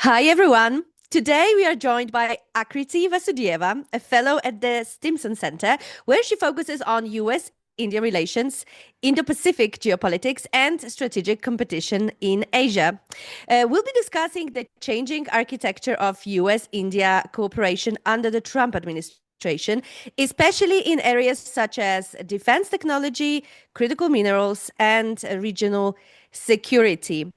Hi, everyone. Today we are joined by Akriti Vasudeva, a fellow at the Stimson Center, where she focuses on US India relations, Indo Pacific geopolitics, and strategic competition in Asia. We'll be discussing the changing architecture of US India cooperation under the Trump administration, especially in areas such as defense technology, critical minerals, and regional security.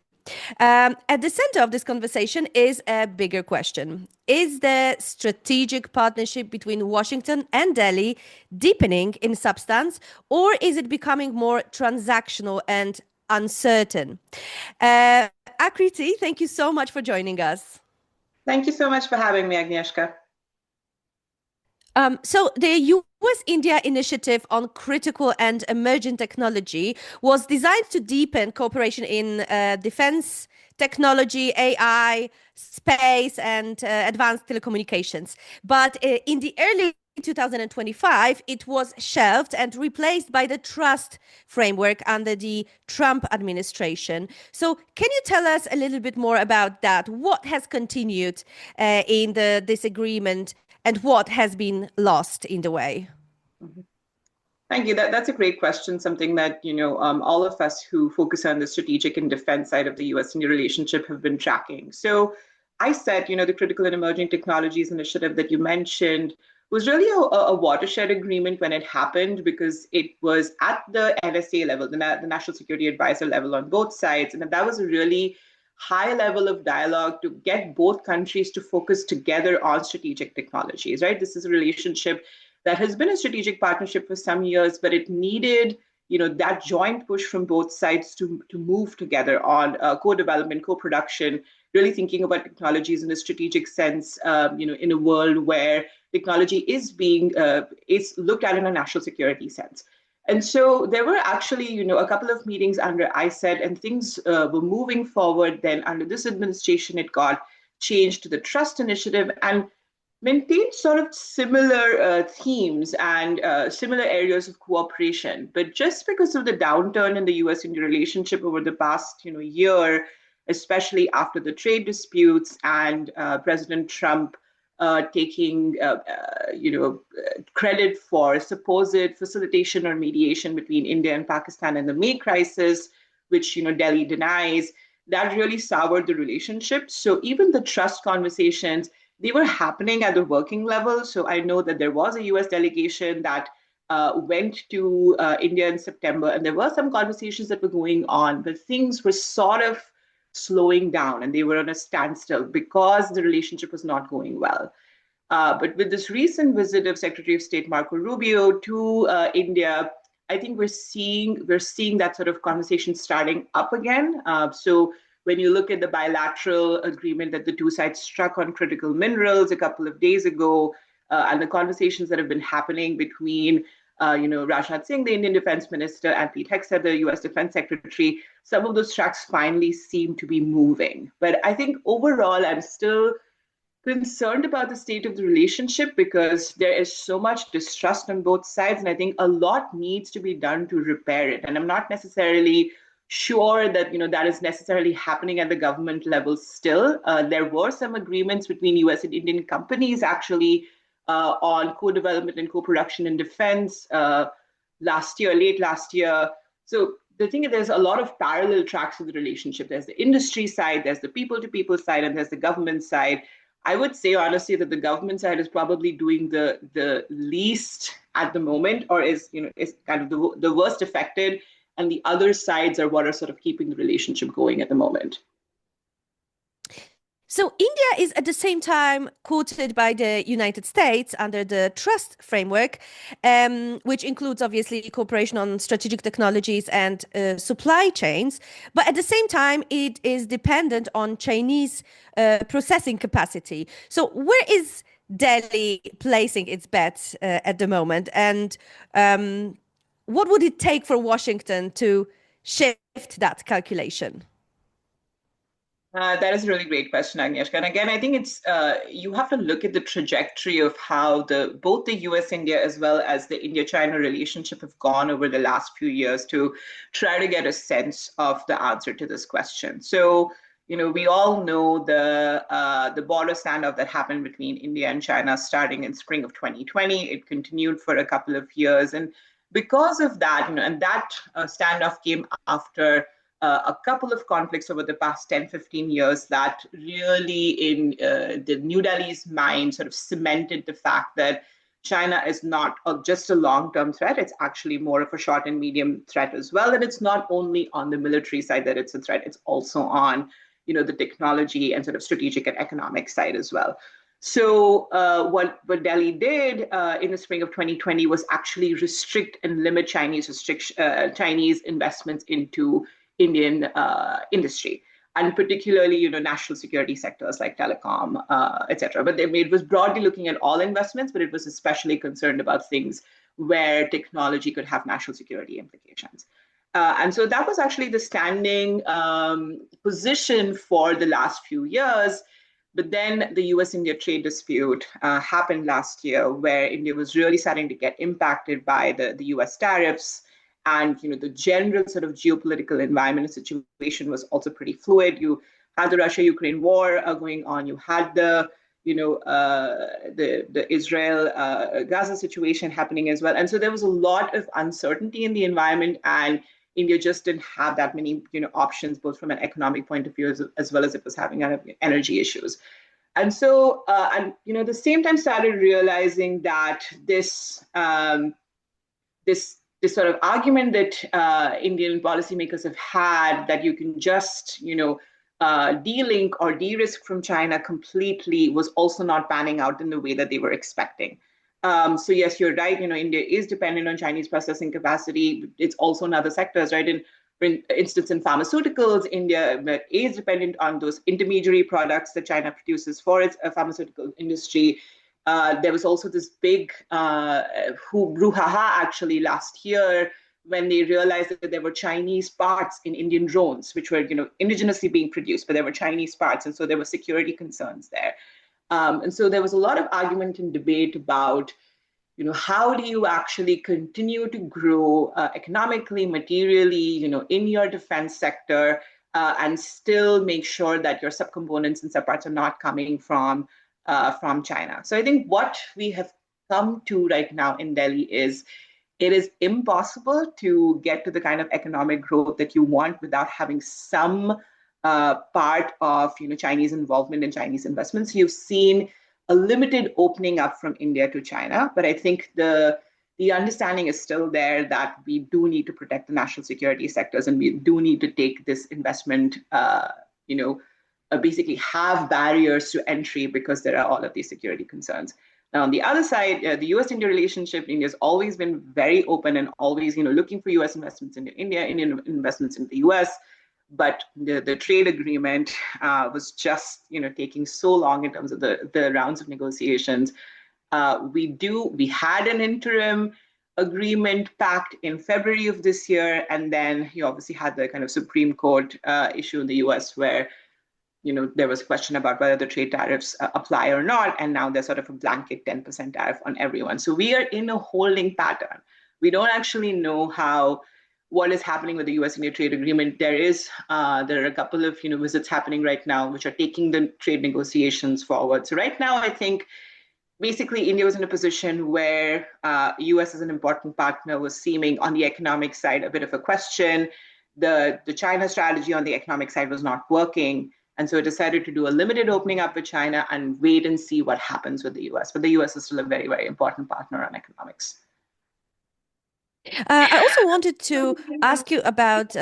At the center of this conversation is a bigger question. Is the strategic partnership between Washington and Delhi deepening in substance, or is it becoming more transactional and uncertain? Akriti, thank you so much for joining us. Thank you so much for having me, Agnieszka. So the US India initiative on critical and emerging technology was designed to deepen cooperation in defense technology, AI, space, and advanced telecommunications. But in the early 2025, it was shelved and replaced by the trust framework under the Trump administration. So, can you tell us a little bit more about that? What has continued in the disagreement and what has been lost in the way? Mhm. Thank you. That's a great question. Something that, all of us who focus on the strategic and defense side of the US-India relationship have been tracking. So iCET, the Critical and Emerging Technologies Initiative that you mentioned, was really a watershed agreement when it happened because it was at the NSA level, the National Security Advisor level on both sides. And that was a really high level of dialogue to get both countries to focus together on strategic technologies, right? This is a relationship that has been a strategic partnership for some years, but it needed, that joint push from both sides to move together on co-development, co-production, really thinking about technologies in a strategic sense, in a world where technology is looked at in a national security sense. And so there were actually, a couple of meetings under iCET, and things were moving forward. Then under this administration, it got changed to the Trust Initiative and maintained sort of similar themes and similar areas of cooperation. But just because of the downturn in the US-India relationship over the past, year, especially after the trade disputes and President Trump taking credit for supposed facilitation or mediation between India and Pakistan in the May crisis, which Delhi denies, that really soured the relationship. So even the trust conversations, they were happening at the working level. So I know that there was a US delegation that went to India in September, and there were some conversations that were going on, but things were sort of slowing down and they were on a standstill because the relationship was not going well. But with this recent visit of Secretary of State Marco Rubio to India, I think we're seeing that sort of conversation starting up again. So when you look at the bilateral agreement that the two sides struck on critical minerals a couple of days ago, and the conversations that have been happening between Rajnath Singh, the Indian Defense Minister, and Pete Hegseth, the US Defense Secretary, some of those tracks finally seem to be moving. But I think overall, I'm still concerned about the state of the relationship because there is so much distrust on both sides. And I think a lot needs to be done to repair it. And I'm not necessarily sure that that is necessarily happening at the government level still. There were some agreements between US and Indian companies actually on co-development and co-production in defense late last year. So the thing is, there's a lot of parallel tracks of the relationship. There's the industry side, there's the people-to-people side, and there's the government side. I would say honestly that the government side is probably doing the least at the moment, or is kind of the worst affected, and the other sides are what are sort of keeping the relationship going at the moment. So India is at the same time quoted by the United States under the trust framework, which includes obviously cooperation on strategic technologies and supply chains. But at the same time, it is dependent on Chinese processing capacity. So where is Delhi placing its bets at the moment? And what would it take for Washington to shift that calculation? That is a really great question, Agnieszka. And again, I think it's you have to look at the trajectory of how both the US-India as well as the India-China relationship have gone over the last few years to try to get a sense of the answer to this question. So, we all know the border standoff that happened between India and China starting in spring of 2020. It continued for a couple of years, and because of that, and that standoff came after a couple of conflicts over the past 10, 15 years that really, in the New Delhi's mind, sort of cemented the fact that China is not just a long-term threat. It's actually more of a short and medium threat as well. And it's not only on the military side that it's a threat, it's also on the technology and sort of strategic and economic side as well. So what Delhi did in the spring of 2020 was actually restrict and limit Chinese investments into Indian industry, and particularly national security sectors like telecom, etc. But it was broadly looking at all investments, but it was especially concerned about things where technology could have national security implications. And so that was actually the standing position for the last few years. But then the US-India trade dispute happened last year, where India was really starting to get impacted by the US tariffs. And the general sort of geopolitical environment and situation was also pretty fluid. You had the Russia-Ukraine war going on. You had the Israel-Gaza situation happening as well. And so there was a lot of uncertainty in the environment, and India just didn't have that many options, both from an economic point of view as well as it was having energy issues. And so, at the same time, started realizing that this sort of argument that Indian policymakers have had, that you can just de-link or de-risk from China completely, was also not panning out in the way that they were expecting. So yes, you're right. India is dependent on Chinese processing capacity. It's also in other sectors, right? For instance, in pharmaceuticals, India is dependent on those intermediary products that China produces for its pharmaceutical industry. There was also this big brouhaha actually last year when they realized that there were Chinese parts in Indian drones, which were indigenously being produced, but there were Chinese parts, and so there were security concerns there. And so there was a lot of argument and debate about how do you actually continue to grow economically, materially, in your defense sector, and still make sure that your subcomponents and subparts are not coming from China. So I think what we have come to right now in Delhi is it is impossible to get to the kind of economic growth that you want without having some part of Chinese involvement in Chinese investments. You've seen a limited opening up from India to China, but I think the understanding is still there that we do need to protect the national security sectors, and we do need to take this investment, basically have barriers to entry because there are all of these security concerns. Now, on the other side, the US-India relationship, India has always been very open and always, looking for US investments into India, Indian investments into the US. But the trade agreement was just, taking so long in terms of the rounds of negotiations. We had an interim agreement pact in February of this year, and then you obviously had the kind of Supreme Court issue in the US where there was a question about whether the trade tariffs apply or not, and now there's sort of a blanket 10% tariff on everyone. So we are in a holding pattern. We don't actually know what is happening with the US-India trade agreement. There are a couple of visits happening right now, which are taking the trade negotiations forward. So right now, I think basically India was in a position where US as an important partner was seeming on the economic side a bit of a question. The China strategy on the economic side was not working. And so it decided to do a limited opening up with China and wait and see what happens with the US. But the US is still a very, very important partner on economics. I also wanted to ask you about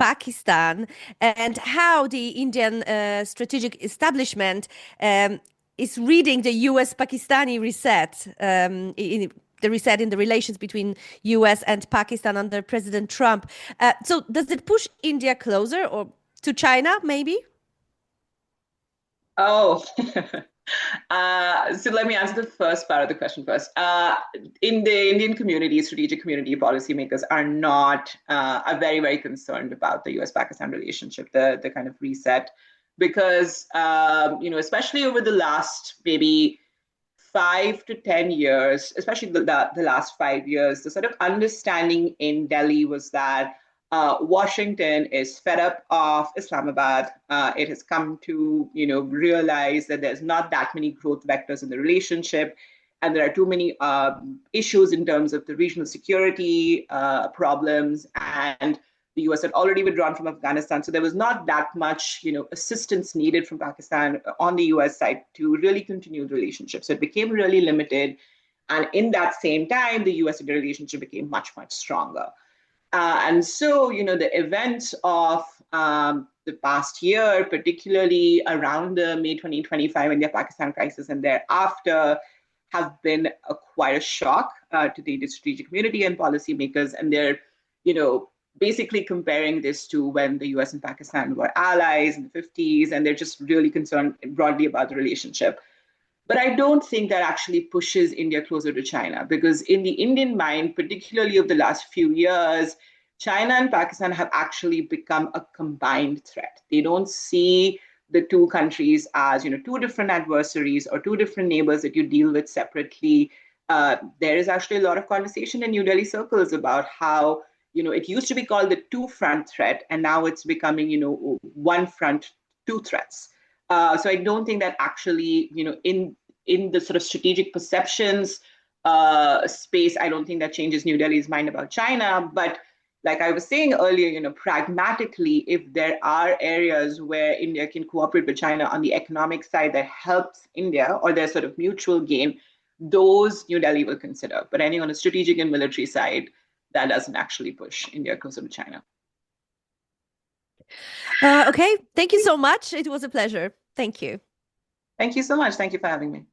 Pakistan and how the Indian strategic establishment is reading the US-Pakistani reset, the reset in the relations between US and Pakistan under President Trump. So does it push India closer or to China, maybe? Oh, so let me answer the first part of the question first. In the Indian community, strategic community, policymakers are very, very concerned about the US-Pakistan relationship, the kind of reset, because, especially over the last maybe 5 to 10 years, especially the last 5 years, the sort of understanding in Delhi was that Washington is fed up of Islamabad. It has come to, realize that there's not that many growth vectors in the relationship, and there are too many issues in terms of the regional security problems. And the U.S. had already withdrawn from Afghanistan, so there was not that much, assistance needed from Pakistan on the U.S. side to really continue the relationship. So it became really limited, and in that same time, the U.S.-India relationship became much, much stronger. And so, the events of the past year, particularly around the May 2025 India-Pakistan crisis and thereafter, have been quite a shock to the Indian strategic community and policymakers. And they're, basically comparing this to when the US and Pakistan were allies in the 50s, and they're just really concerned broadly about the relationship. But I don't think that actually pushes India closer to China, because in the Indian mind, particularly of the last few years, China and Pakistan have actually become a combined threat. They don't see the two countries as, two different adversaries or two different neighbors that you deal with separately. There is actually a lot of conversation in New Delhi circles about how, it used to be called the two-front threat, and now it's becoming, one front, two threats. So I don't think that actually, in the sort of strategic perceptions space, I don't think that changes New Delhi's mind about China. But like I was saying earlier, pragmatically, if there are areas where India can cooperate with China on the economic side that helps India, or there's sort of mutual gain, those New Delhi will consider. But any on a strategic and military side, that doesn't actually push India closer to China. Okay, thank you so much. It was a pleasure. Thank you. Thank you so much. Thank you for having me.